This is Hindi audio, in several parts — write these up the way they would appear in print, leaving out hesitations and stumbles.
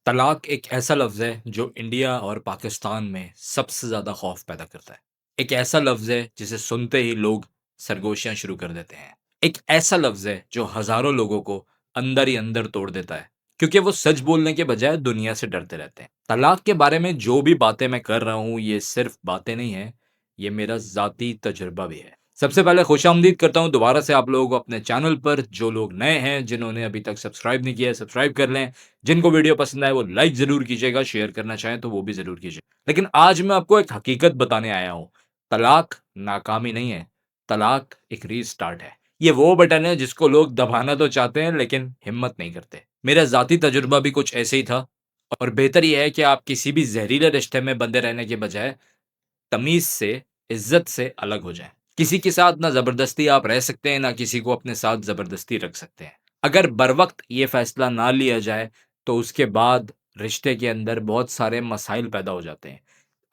तलाक एक ऐसा लफ्ज़ है जो इंडिया और पाकिस्तान में सबसे ज़्यादा खौफ पैदा करता है। एक ऐसा लफ्ज़ है जिसे सुनते ही लोग सरगोशियाँ शुरू कर देते हैं। एक ऐसा लफ्ज़ है जो हज़ारों लोगों को अंदर ही अंदर तोड़ देता है, क्योंकि वो सच बोलने के बजाय दुनिया से डरते रहते हैं। तलाक के बारे में जो भी बातें मैं कर रहा हूँ, ये सिर्फ़ बातें नहीं हैं, ये मेरा ज़ाती तजुर्बा भी है। सबसे पहले खुशामदीद करता हूँ दोबारा से आप लोगों को अपने चैनल पर। जो लोग नए हैं, जिन्होंने अभी तक सब्सक्राइब नहीं किया है, सब्सक्राइब कर लें। जिनको वीडियो पसंद आए वो लाइक ज़रूर कीजिएगा, शेयर करना चाहें तो वो भी ज़रूर कीजिए। लेकिन आज मैं आपको एक हकीकत बताने आया हूँ। तलाक नाकामी नहीं है, तलाक एक रीस्टार्ट है। ये वो बटन है जिसको लोग दबाना तो चाहते हैं लेकिन हिम्मत नहीं करते। मेरा ज़ाती तजुर्बा भी कुछ ऐसे ही था और बेहतर ये है कि आप किसी भी ज़हरीले रिश्ते में बंधे रहने के बजाय तमीज़ से, इज़्ज़त से अलग हो जाएँ। किसी के साथ ना ज़बरदस्ती आप रह सकते हैं, ना किसी को अपने साथ ज़बरदस्ती रख सकते हैं। अगर बरवक़्त ये फ़ैसला ना लिया जाए, तो उसके बाद रिश्ते के अंदर बहुत सारे मसाइल पैदा हो जाते हैं।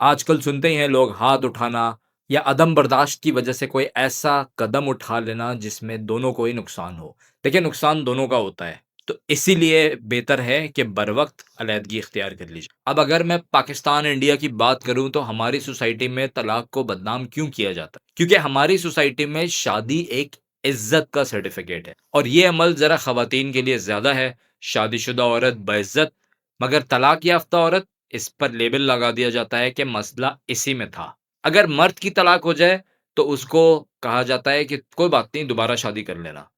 आजकल सुनते ही हैं लोग हाथ उठाना या अदम बर्दाश्त की वजह से कोई ऐसा कदम उठा लेना जिसमें दोनों को ही नुकसान हो। देखिए नुकसान दोनों का होता है, तो इसीलिए बेहतर है कि बरवक़्त अलहदगी इख्तियार कर लीजिए। अब अगर मैं पाकिस्तान, इंडिया की बात करूँ तो हमारी सोसाइटी में तलाक को बदनाम क्यों किया जाता है? क्योंकि हमारी सोसाइटी में शादी एक इज़्ज़त का सर्टिफ़िकेट है और ये अमल ज़रा ख़वातीन के लिए ज़्यादा है। शादीशुदा औरत बाइज़्ज़त, मगर तलाक याफ़्ता औरत, इस पर लेबल लगा दिया जाता है कि मसला इसी में था। अगर मर्द की तलाक हो जाए तो उसको कहा जाता है कि कोई बात नहीं, दोबारा शादी कर लेना।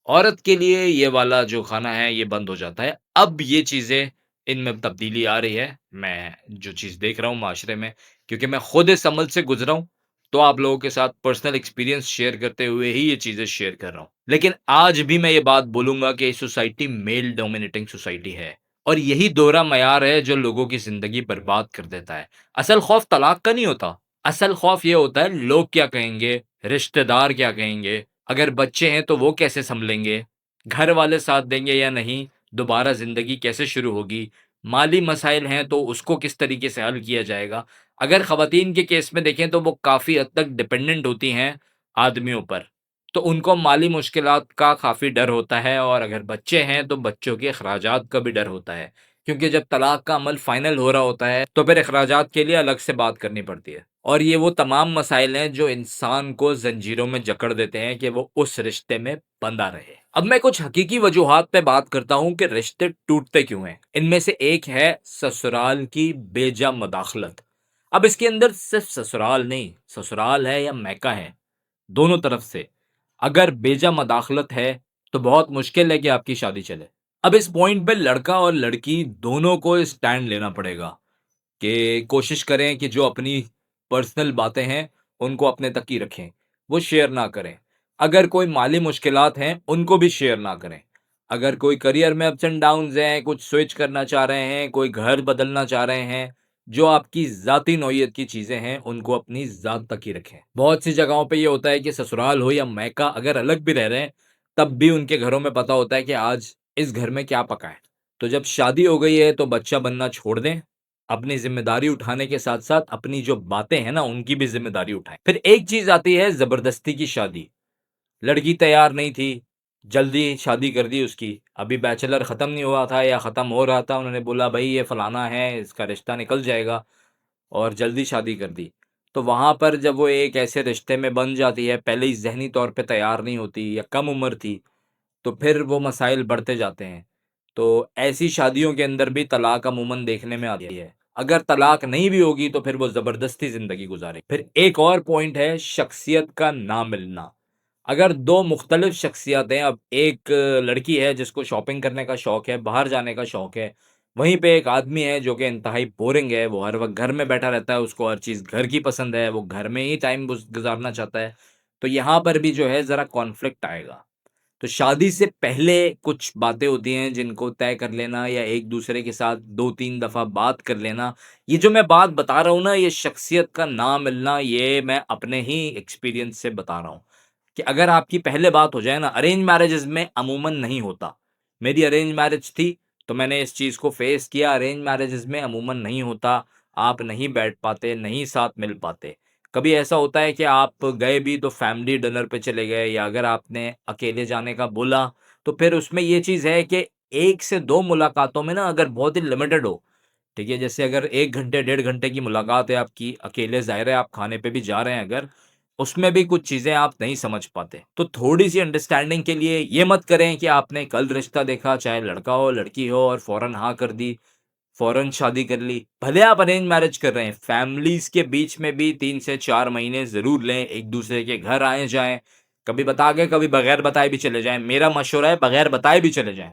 औरत के लिए ये वाला जो खाना है ये बंद हो जाता है। अब ये चीज़ें, इनमें तब्दीली आ रही है। मैं जो चीज़ देख रहा हूँ माशरे में, क्योंकि मैं खुद इस अमल से गुज़रा हूँ, तो आप लोगों के साथ पर्सनल एक्सपीरियंस शेयर करते हुए ही ये चीज़ें शेयर कर रहा हूँ। लेकिन आज भी मैं ये बात बोलूँगा कि सोसाइटी मेल डोमिनेटिंग सोसाइटी है और यही दोहरा मयार है जो लोगों की ज़िंदगी बर्बाद कर देता है। असल खौफ तलाक का नहीं होता, असल खौफ ये होता है लोग क्या कहेंगे, रिश्तेदार क्या कहेंगे, अगर बच्चे हैं तो वो कैसे सँभलेंगे? घर वाले साथ देंगे या नहीं? दोबारा ज़िंदगी कैसे शुरू होगी? माली मसाइल हैं तो उसको किस तरीके से हल किया जाएगा? अगर ख़वातीन के केस में देखें तो वो काफ़ी हद तक डिपेंडेंट होती हैं आदमियों पर, तो उनको माली मुश्किलात का काफ़ी डर होता है और अगर बच्चे हैं तो बच्चों के अखराजात का भी डर होता है। क्योंकि जब तलाक का अमल फ़ाइनल हो रहा होता है, तो फिर अखराजात के लिए अलग से बात करनी पड़ती है। और ये वो तमाम मसाइल हैं जो इंसान को ज़ंजीरों में जकड़ देते हैं कि वो उस रिश्ते में बंधा रहे। अब मैं कुछ हकीकी वजूहात पे बात करता हूँ कि रिश्ते टूटते क्यों हैं। इनमें से एक है ससुराल की बेजा मदाखलत। अब इसके अंदर सिर्फ ससुराल नहीं, ससुराल है या मैका है, दोनों तरफ से अगर बेजा मदाखलत है, तो बहुत मुश्किल है कि आपकी शादी चले। अब इस पॉइंट पे लड़का और लड़की दोनों को स्टैंड लेना पड़ेगा कि कोशिश करें कि जो अपनी पर्सनल बातें हैं, उनको अपने तक ही रखें, वो शेयर ना करें। अगर कोई माली मुश्किलात हैं, उनको भी शेयर ना करें। अगर कोई करियर में अप्स एंड डाउन्स हैं, कुछ स्विच करना चाह रहे हैं, कोई घर बदलना चाह रहे हैं, जो आपकी ज़ाती नौइयत की चीज़ें हैं, उनको अपनी ज़ात तक ही रखें। बहुत सी जगहों पे ये होता है कि ससुराल हो या मायका, अगर अलग भी रह रहे हैं, तब भी उनके घरों में पता होता है कि आज इस घर में क्या पका है। तो जब शादी हो गई है, तो बच्चा बनना छोड़ दें, अपनी ज़िम्मेदारी उठाने के साथ-साथ अपनी जो बातें हैं ना, उनकी भी ज़िम्मेदारी उठाएँ। फिर एक चीज़ आती है ज़बरदस्ती की शादी। लड़की तैयार नहीं थी, जल्दी शादी कर दी उसकी। अभी बैचलर ख़त्म नहीं हुआ था या ख़त्म हो रहा था, उन्होंने बोला भई ये फलाना है, इसका रिश्ता निकल जाएगा और जल्दी शादी कर दी। तो वहाँ पर जब वो एक ऐसे रिश्ते में बंध जाती है, पहले ही ज़हनी तौर पे तैयार नहीं होती या कम उम्र थी, तो फिर वो मसाइल बढ़ते जाते हैं। तो ऐसी शादियों के अंदर भी तलाक अमूमन देखने में आती है। अगर तलाक नहीं भी होगी तो फिर वो ज़बरदस्ती ज़िंदगी गुज़ारें। फिर एक और पॉइंट है शख्सियत का ना मिलना। अगर 2 मुख्तलिफ शख्सियत हैं, अब एक लड़की है जिसको शॉपिंग करने का शौक है, बाहर जाने का शौक है, वहीं पे एक आदमी है जो कि इंतहाई बोरिंग है, वो हर वक़्त घर में बैठा रहता है, उसको हर चीज़ घर की पसंद है, वो घर में ही टाइम गुज़ारना चाहता है। तो यहाँ पर भी जो है ज़रा कॉन्फ्लिक्ट आएगा। तो शादी से पहले कुछ बातें होती हैं जिनको तय कर लेना या एक-दूसरे के साथ 2-3 दफ़ा बात कर लेना। ये जो मैं बात बता रहा हूँ ना, ये शख्सियत का ना मिलना, ये मैं अपने ही एक्सपीरियंस से बता रहा हूँ, कि अगर आपकी पहले बात हो जाए ना, अरेंज मैरेजेज़ में अमूमन नहीं होता। मेरी अरेंज मैरेज थी, तो मैंने इस चीज़ को फेस किया। अरेंज मैरेजेज़ में अमूमन नहीं होता, आप नहीं बैठ पाते, नहीं साथ मिल पाते। कभी ऐसा होता है कि आप गए भी तो फैमिली डिनर पे चले गए या अगर आपने अकेले जाने का बोला, तो फिर उसमें ये चीज़ है कि 1 से 2 मुलाकातों में ना अगर बहुत ही लिमिटेड हो, ठीक है? जैसे अगर 1 घंटे, डेढ़ घंटे की मुलाकात है आपकी, अकेले ज़ाहिर है आप खाने पे भी जा रहे हैं अगर, उसमें भी कुछ चीज़ें आप नहीं समझ पाते। तो थोड़ी-सी अंडरस्टैंडिंग के लिए ये मत करें कि आपने कल रिश्ता देखा, चाहे लड़का हो, लड़की हो और फ़ौरन हाँ कर दी, फ़ौरन शादी कर ली। भले आप अरेंज मैरिज कर रहे हैं, फैमिलीज़ के बीच में भी 3 से 4 महीने ज़रूर लें, एक-दूसरे के घर आएँ-जाएँ, कभी बता के, कभी बगैर बताए भी चले जाएँ। मेरा मशवरा है बगैर बताए भी चले जाएँ।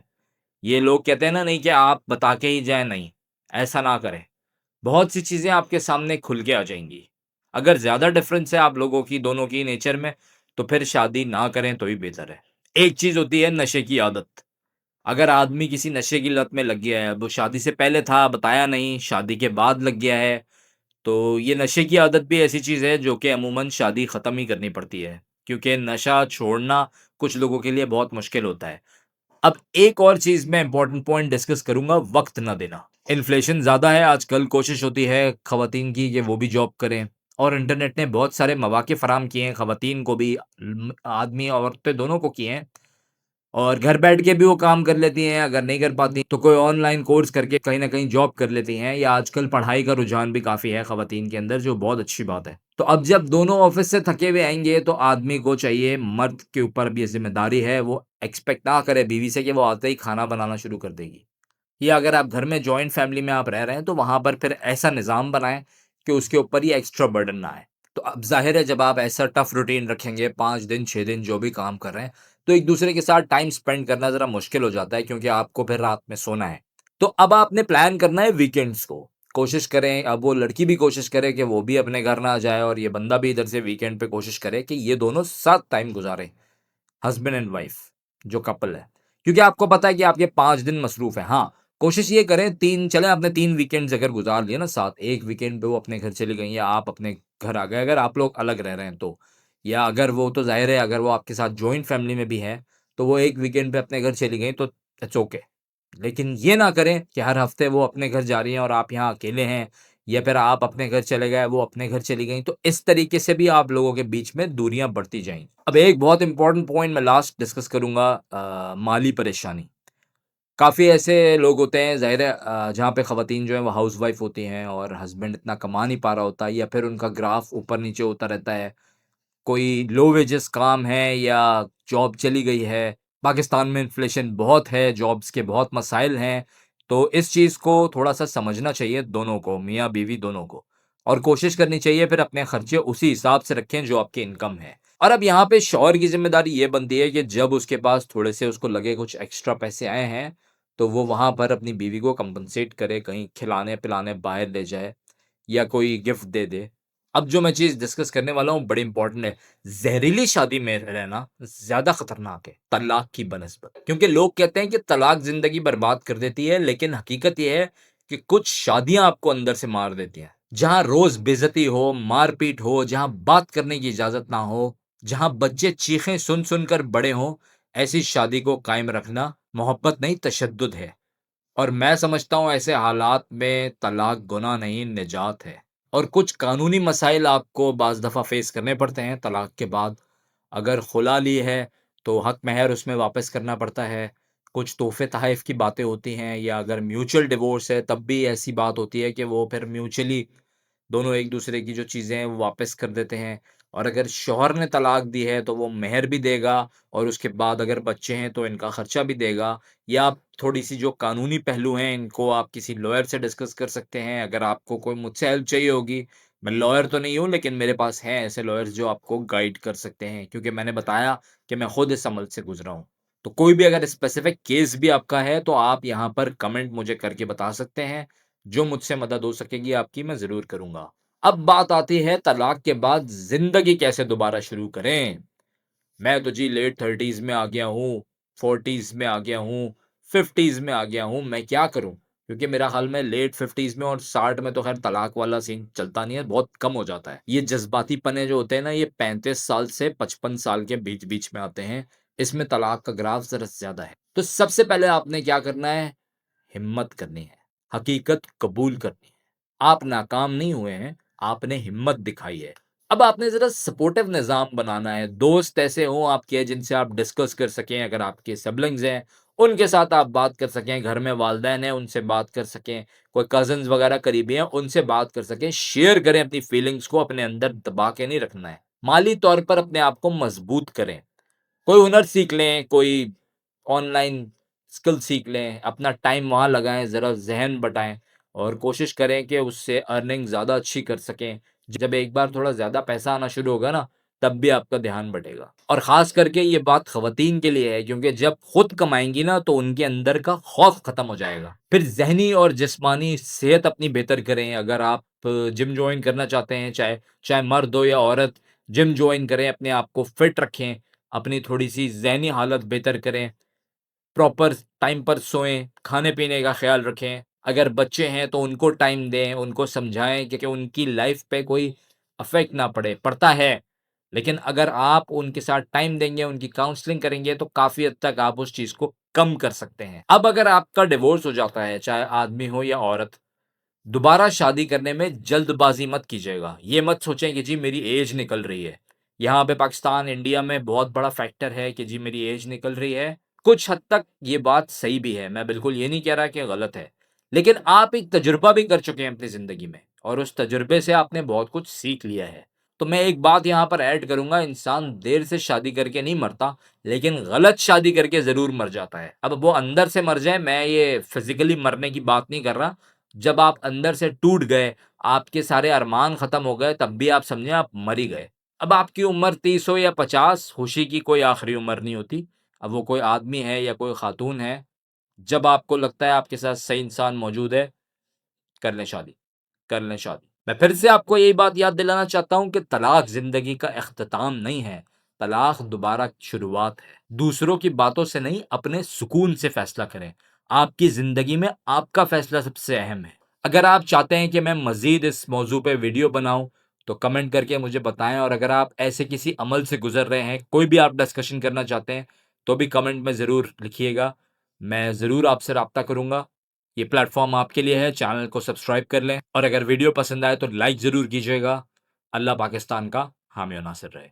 ये लोग कहते हैं ना नहीं कि आप बता के ही जाएँ, नहीं, ऐसा ना करें। बहुत सी चीज़ें आपके सामने खुल के आ जाएँगी। अगर ज़्यादा डिफ़रेंस है आप लोगों की, दोनों की नेचर में, तो फिर शादी ना करें तो ही बेहतर है। एक चीज़ होती है नशे की आदत। अगर आदमी किसी नशे की लत में लग गया है, वो शादी से पहले था, बताया नहीं, शादी के बाद लग गया है, तो ये नशे की आदत भी ऐसी चीज़ है जो कि अमूमन शादी ख़त्म ही करनी पड़ती है। क्योंकि नशा छोड़ना कुछ लोगों के लिए बहुत मुश्किल होता है। अब एक और चीज़ मैं इम्पोर्टेंट पॉइंट डिस्कस करूँगा, वक़्त ना देना। इन्फ्लेशन ज़्यादा है आजकल, कोशिश होती है ख़वातीन की कि वो भी जॉब करें और इंटरनेट ने बहुत सारे मौक़े फ़राहम किए हैं, ख़वातीन को भी, आदमी औरतें दोनों को किए हैं। और घर बैठ के भी वो काम कर लेती हैं, अगर नहीं कर पाती तो कोई ऑनलाइन कोर्स करके कहीं न कहीं जॉब कर लेती हैं, या आजकल पढ़ाई का रुझान भी काफ़ी है ख़वातीन के अंदर, जो बहुत अच्छी बात है। तो अब जब दोनों ऑफ़िस से थके हुए आएँगे तो आदमी को चाहिए, मर्द के ऊपर भी ये ज़िम्मेदारी है, वो एक्सपेक्ट ना करे बीवी से कि वो आते ही खाना बनाना शुरू कर देगी। या अगर आप घर में जॉइंट फैमिली में आप रह रहे हैं तो वहाँ पर फिर ऐसा निज़ाम बनाएँ कि उसके ऊपर ये एक्स्ट्रा बर्डन ना आए। तो अब ज़ाहिर है जब आप ऐसा टफ रूटीन रखेंगे 5 दिन, 6 दिन जो भी काम कर रहे हैं, तो एक-दूसरे के साथ टाइम स्पेंड करना ज़रा मुश्किल हो जाता है क्योंकि आपको फिर रात में सोना है। तो अब आपने प्लान करना है वीकेंड्स को। कोशिश करें, अब वो लड़की भी कोशिश करे कि वो भी अपने घर ना जाए और ये बंदा भी इधर से वीकेंड पे कोशिश करे कि ये दोनों साथ टाइम गुज़ारें, हस्बैंड एंड वाइफ जो कपल है। क्योंकि आपको पता है कि आपके 5 दिन मसरूफ़ हैं। हाँ, कोशिश ये करें 3 चलें, आपने 3 वीकेंड्स अगर गुज़ार लिए ना साथ, 1 वीकेंड पे वो अपने घर चली गई या आप अपने घर आ गए, अगर आप लोग अलग रह रहे हैं तो। या अगर वो, तो ज़ाहिर है अगर वो आपके साथ जॉइंट फैमिली में भी हैं, तो वो 1 वीकेंड पे अपने घर चली गईं तो इट्स ओके। लेकिन ये ना करें कि हर हफ्ते वो अपने घर जा रही हैं और आप यहाँ अकेले हैं, या फिर आप अपने घर चले गए, वो अपने घर चली गईं, तो इस तरीके से भी आप लोगों के बीच में दूरियाँ बढ़ती जाएँगी। अब एक बहुत इम्पोर्टेंट पॉइंट मैं लास्ट डिस्कस करूँगा, माली परेशानी। काफ़ी ऐसे लोग होते हैं, ज़ाहिर है, जहाँ पे ख़वातीन जो हैं वो हाउसवाइफ़ होती हैं और हस्बैंड इतना कमा नहीं पा रहा होता, या फिर उनका ग्राफ ऊपर-नीचे होता रहता है। कोई लो वेजेस काम है या जॉब चली गई है। पाकिस्तान में इन्फ्लेशन बहुत है, जॉब्स के बहुत मसाइल हैं, तो इस चीज़ को थोड़ा-सा समझना चाहिए दोनों को, मियाँ-बीवी दोनों को। और कोशिश करनी चाहिए फिर अपने खर्चे उसी हिसाब से रखें जो आपकी इनकम है। और अब यहाँ पे शौहर की ज़िम्मेदारी ये बनती है कि जब उसके पास थोड़े से उसको लगे कुछ एक्स्ट्रा पैसे आए हैं, तो वो वहाँ पर अपनी बीवी को कंपनसेट करे, कहीं खिलाने-पिलाने बाहर ले जाए या कोई गिफ्ट दे दे। अब जो मैं चीज़ डिस्कस करने वाला हूँ बड़ी इम्पोर्टेंट है। ज़हरीली शादी में रहना ज़्यादा खतरनाक है, तलाक की बनिस्बत। क्योंकि लोग कहते हैं कि तलाक ज़िंदगी बर्बाद कर देती है, लेकिन हकीकत ये है कि कुछ शादियाँ आपको अंदर से मार देती हैं। जहाँ रोज़ बेइज़्ज़ती हो, मार-पीट हो, जहाँ बात करने की इजाज़त ना हो, जहाँ बच्चे चीखें सुन-सुन कर बड़े हों, ऐसी शादी को कायम रखना मोहब्बत नहीं, तशद्दुद है। और मैं समझता हूँ ऐसे हालात में तलाक गुनाह नहीं, निजात है। और कुछ कानूनी मसाइल आपको बाज़ दफ़ा फ़ेस करने पड़ते हैं तलाक के बाद। अगर खुला ली है, तो हक़-महर उसमें वापस करना पड़ता है। कुछ तोहफ़े-तोहफ़ की बातें होती हैं, या अगर म्यूचुअल डिवोर्स है, तब भी ऐसी बात होती है कि वो फिर म्यूचुअली दोनों एक-दूसरे की जो चीज़ें हैं, वो वापस कर देते हैं। और अगर शौहर ने तलाक दी है, तो वो मेहर भी देगा और उसके बाद अगर बच्चे हैं, तो इनका खर्चा भी देगा। या थोड़ी-सी जो कानूनी पहलू हैं, इनको आप किसी लॉयर से डिस्कस कर सकते हैं। अगर आपको कोई मुझसे हेल्प चाहिए होगी, मैं लॉयर तो नहीं हूँ, लेकिन मेरे पास हैं ऐसे लॉयर्स जो आपको गाइड कर सकते हैं, क्योंकि मैंने बताया कि मैं खुद इस अमल से गुज़रा हूँ। तो कोई भी अगर स्पेसिफ़िक केस भी आपका है, तो आप यहाँ पर कमेंट मुझे करके बता सकते हैं। जो मुझसे मदद हो सकेगी आपकी, मैं ज़रूर करूँगा। अब बात आती है तलाक के बाद ज़िंदगी कैसे दोबारा शुरू करें? मैं तो जी लेट 30s में आ गया हूँ, 40s में आ गया हूँ, 50s में आ गया हूँ, मैं क्या करूँ? क्योंकि मेरा ख़्याल में लेट 50s में और 60 में तो ख़ैर तलाक वाला सीन चलता नहीं है, बहुत कम हो जाता है। ये जज़्बातीपने जो होते हैं ना, ये 35 साल से 55 साल के बीच-बीच में आते हैं। इसमें तलाक का ग्राफ ज़रा ज़्यादा है। तो सबसे पहले आपने क्या करना है? हिम्मत करनी है, हकीकत कबूल करनी है। आप नाकाम नहीं हुए हैं, आपने हिम्मत दिखाई है। अब आपने ज़रा सपोर्टिव निज़ाम बनाना है, दोस्त ऐसे हों आपके जिनसे आप डिस्कस कर सकें, अगर आपके सिबलिंग्स हैं, उनके साथ आप बात कर सकें, घर में वालिदैन हैं, उनसे बात कर सकें, कोई कज़िन्स वगैरह करीबी हैं, उनसे बात कर सकें, शेयर करें अपनी फीलिंग्स को, अपने अंदर दबा के नहीं रखना है। माली तौर पर अपने आप को मजबूत करें, कोई हुनर सीख लें, कोई ऑनलाइन स्किल सीख लें, अपना टाइम वहाँ लगाएँ, ज़रा ज़हन बँटाएँ और कोशिश करें कि उससे अर्निंग ज़्यादा अच्छी कर सकें। जब एक बार थोड़ा ज़्यादा पैसा आना शुरू होगा ना, तब भी आपका ध्यान बँटेगा और ख़ास करके ये बात ख़वातीन के लिए है क्योंकि जब खुद कमाएँगी ना, तो उनके अंदर का खौफ़ ख़त्म हो जाएगा। फिर ज़हनी और जिस्मानी सेहत अपनी बेहतर करें, अगर आप जिम जॉइन करना चाहते हैं, चाहे चाहे मर्द हो या औरत, जिम जॉइन करें, अपने आप को फिट रखें, अपनी थोड़ी-सी ज़हनी हालत बेहतर करें। प्रॉपर टाइम पर सोएँ, खाने-पीने का ख़्याल रखें। अगर बच्चे हैं तो उनको टाइम दें, उनको समझाएँ कि उनकी लाइफ़ पे कोई इफ़ेक्ट ना पड़े, पड़ता है। लेकिन अगर आप उनके साथ टाइम देंगे, उनकी काउंसलिंग करेंगे तो काफ़ी हद तक आप उस चीज़ को कम कर सकते हैं। अब अगर आपका डिवोर्स हो जाता है, चाहे आदमी हो या औरत, दोबारा शादी करने में जल्दबाज़ी मत कीजिएगा। ये मत सोचें कि जी मेरी ऐज निकल रही है। यहाँ पे पाकिस्तान, इंडिया में बहुत बड़ा फैक्टर है कि जी मेरी ऐज निकल रही है। कुछ हद तक ये बात सही भी है, मैं बिल्कुल ये नहीं कह रहा कि गलत है। लेकिन आप एक तजुर्बा भी कर चुके हैं अपनी ज़िंदगी में और उस तजुर्बे से आपने बहुत कुछ सीख लिया है। तो मैं एक बात यहाँ पर ऐड करूँगा, इंसान देर से शादी करके नहीं मरता, लेकिन गलत शादी करके ज़रूर मर जाता है। अब वो अंदर से मर जाए, मैं ये फिज़िकली मरने की बात नहीं कर रहा। जब आप अंदर से टूट गए, आपके सारे अरमान खत्म हो गए, तब भी आप समझें आप मर ही गए। अब आपकी उम्र 30 हो या 50, खुशी की कोई आखिरी उम्र नहीं होती। अब वो कोई आदमी है या कोई खातून है, जब आपको लगता है आपके साथ सही इंसान मौजूद है, कर लें शादी, कर लें शादी। मैं फिर से आपको यही बात याद दिलाना चाहता हूँ कि तलाक ज़िंदगी का इख्तिताम नहीं है, तलाक दोबारा शुरुआत है। दूसरों की बातों से नहीं, अपने सुकून से फैसला करें। आपकी ज़िंदगी में आपका फैसला सबसे अहम है। अगर आप चाहते हैं कि मैं मज़ीद इस मौज़ू पे वीडियो बनाऊँ, तो कमेंट करके मुझे बताएँ और अगर आप ऐसे किसी अमल से गुज़र रहे हैं, कोई भी आप डिस्कशन करना चाहते हैं, तो भी कमेंट में ज़रूर लिखिएगा। मैं ज़रूर आपसे राब्ता करूँगा। ये प्लेटफ़ॉर्म आपके लिए है, चैनल को सब्सक्राइब कर लें और अगर वीडियो पसंद आए तो लाइक ज़रूर कीजिएगा। अल्लाह पाकिस्तान का हामी और नासिर रहे।